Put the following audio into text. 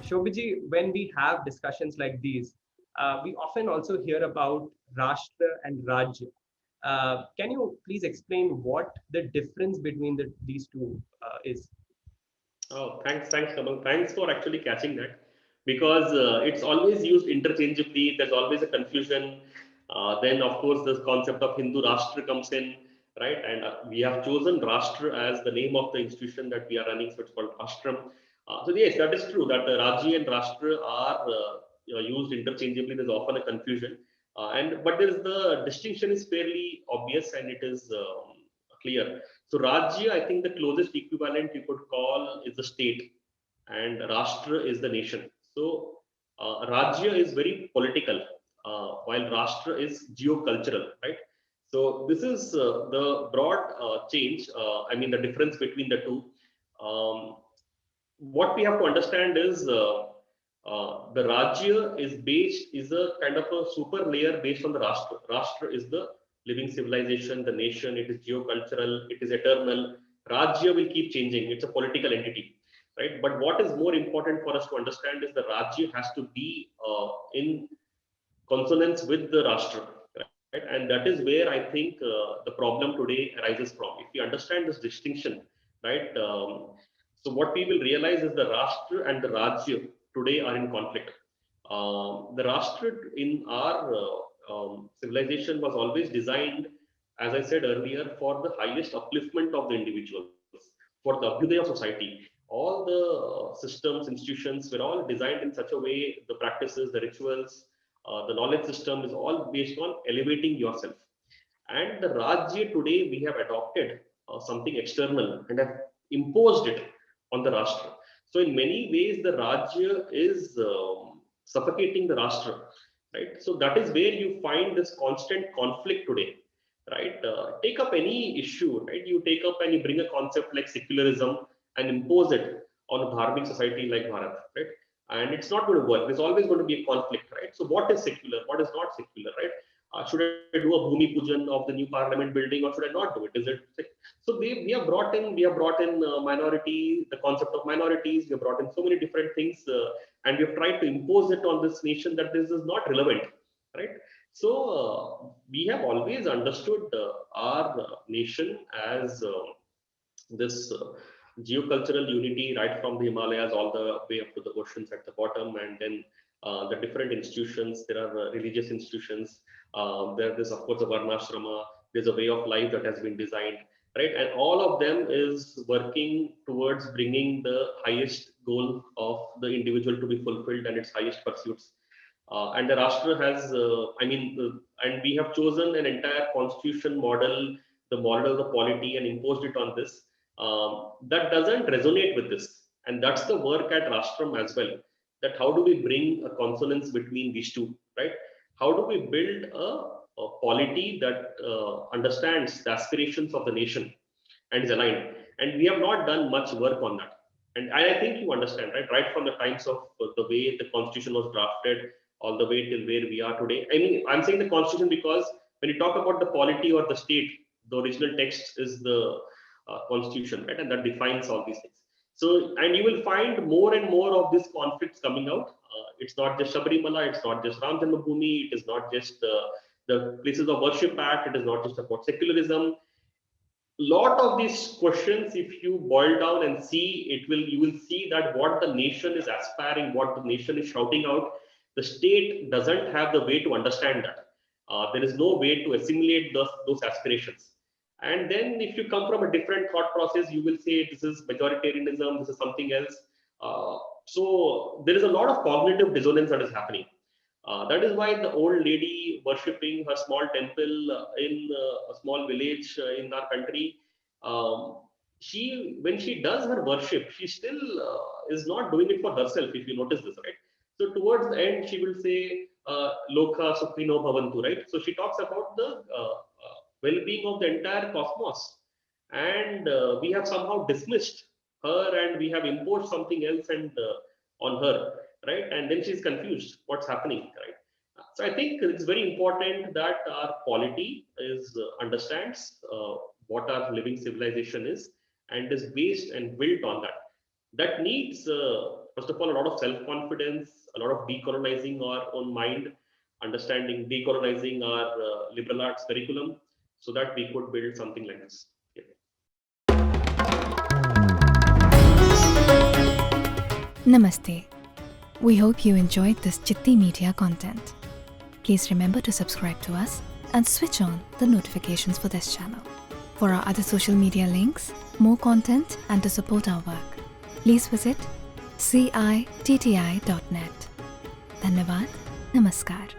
Shobhiji, when we have discussions like these, we often also hear about Rashtra and Rajya. Can you please explain what the difference between these two is? Oh, thanks, Kamal. Thanks for actually catching that because it's always used interchangeably. There's always a confusion. Then, of course, the concept of Hindu Rashtra comes in, right? And we have chosen Rashtra as the name of the institution that we are running, so it's called Ashram. So, yes, that is true that Raji and Rashtra are used interchangeably. There's often a confusion, but there's the distinction is fairly obvious and it is clear. So Rajya, I think the closest equivalent you could call is the state, and Rashtra is the nation. So Rajya is very political, while Rashtra is geocultural, right? So this is the broad change. I mean the difference between the two. Um, what we have to understand is the Rajya is a kind of a super layer based on the Rashtra. Rashtra is the living civilization, the nation. It is geocultural. It is eternal. Rajya will keep changing. It's a political entity, right? But what is more important for us to understand is the Rajya has to be in consonance with the Rashtra, right? And that is where I think the problem today arises from. If we understand this distinction, right? So what we will realize is the Rashtra and the Rajya today are in conflict. The Rashtra in our civilization was always designed, as I said earlier, for the highest upliftment of the individuals, for the abhyudaya of society. All the systems, institutions were all designed in such a way, the practices, the rituals, the knowledge system is all based on elevating yourself. And the Rajya today, we have adopted something external and have imposed it on the Rashtra. So, in many ways, the Rajya is suffocating the Rashtra, right? So, that is where you find this constant conflict today, right? Take up any issue, right? You take up and you bring a concept like secularism and impose it on a dharmic society like Bharat, right? And it's not going to work. There's always going to be a conflict, right? So, what is secular? What is not secular, right? Should I do a Bhumi Pujan of the new parliament building or should I not do it? Is it so? We have brought in minority, the concept of minorities. We have brought in so many different things, and we have tried to impose it on this nation that this is not relevant, right? So we have always understood our nation as this geocultural unity right from the Himalayas all the way up to the oceans at the bottom, and then the different institutions. There are religious institutions. There is, of course, a Varnashrama. There's a way of life that has been designed, right? And all of them is working towards bringing the highest goal of the individual to be fulfilled and its highest pursuits. And the Rashtra has, and we have chosen an entire constitution model, the model of the polity, and imposed it on this. That doesn't resonate with this. And that's the work at Rashtram as well. That how do we bring a consonance between these two, right? How do we build a polity that understands the aspirations of the nation and is aligned? And we have not done much work on that. And I think you understand, right? Right from the times of the way the constitution was drafted, all the way till where we are today. I mean, I'm saying the constitution because when you talk about the polity or the state, the original text is the constitution, right? And that defines all these things. So, and you will find more and more of these conflicts coming out. It's not just Shabarimala, it's not just Ram Janmabhoomi, it is not just the places of worship act, it is not just about secularism. Lot of these questions, if you boil down and see, you will see that what the nation is aspiring, what the nation is shouting out, the state doesn't have the way to understand that. There is no way to assimilate those aspirations. And then if you come from a different thought process, you will say this is majoritarianism, this is something else. So there is a lot of cognitive dissonance that is happening. That is why the old lady worshipping her small temple in a small village in our country, um, when she does her worship, she still is not doing it for herself. If you notice this, right? So towards the end, she will say, "Loka Sukhino Bhavantu," right? So she talks about the well-being of the entire cosmos, and we have somehow dismissed her, and we have imposed something else and on her, right? And then she's confused what's happening, right? So I think it's very important that our polity is understands what our living civilization is and is based and built on that. that needs, first of all, a lot of self-confidence, a lot of decolonizing our own mind, understanding, decolonizing our liberal arts curriculum, so that we could build something like this. Yeah. Namaste. We hope you enjoyed this Chitti Media content. Please remember to subscribe to us and switch on the notifications for this channel. For our other social media links, more content, and to support our work, please visit citti.net. Dhanyavad. Namaskar.